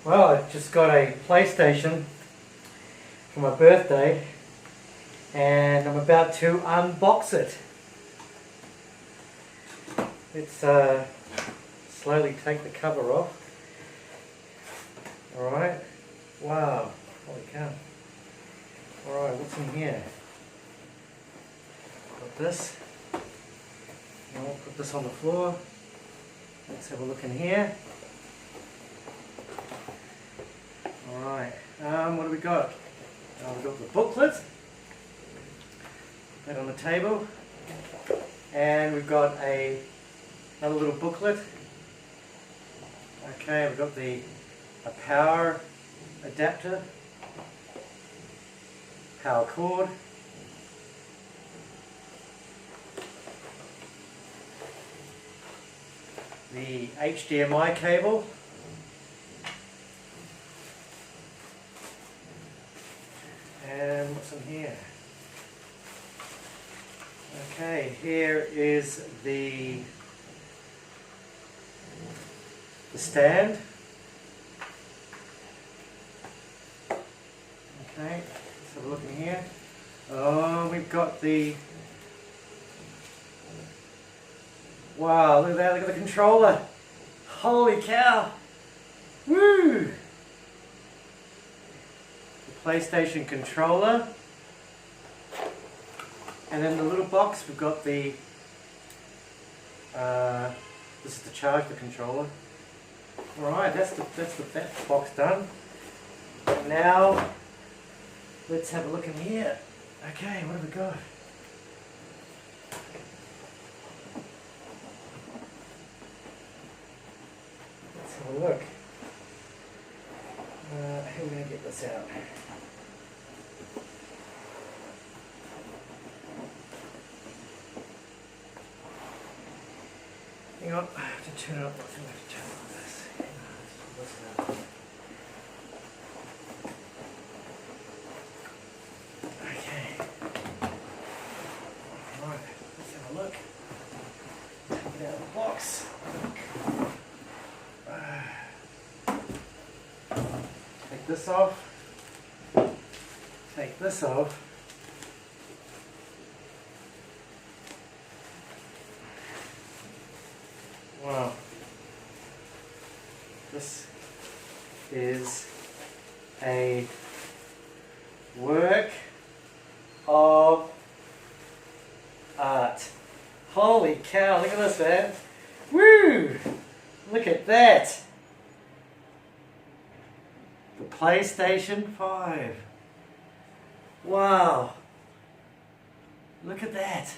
Well, I just got a PlayStation for my birthday and I'm about to unbox it. Let's slowly take the cover off. Alright. Wow. Holy cow. Alright, what's in here? Got this. I'll put this on the floor. Let's have a look in here. Alright, what do we got? We've got the booklet. Put that on the table. And we've got another little booklet. Okay, we've got a power adapter, power cord, the HDMI cable, and what's in here? Okay, here is the stand. Okay, let's have a look in here. Oh, we've got wow, look at that, look at the controller. Holy cow. Woo! The PlayStation controller. And then the little box, we've got this is to charge the controller. Alright, that's the box done. And now, let's have a look in here. Okay, what have we got? Let's have a look. How are we going to get this out? Hang on, I have to turn it up. I think I have to turn it on this. Okay. Alright, let's have a look. Take it out of the box. Take this off. Take this off. Wow. This is a work of art. Holy cow, look at this, man. Woo! Look at that. The PlayStation 5. Wow. Look at that.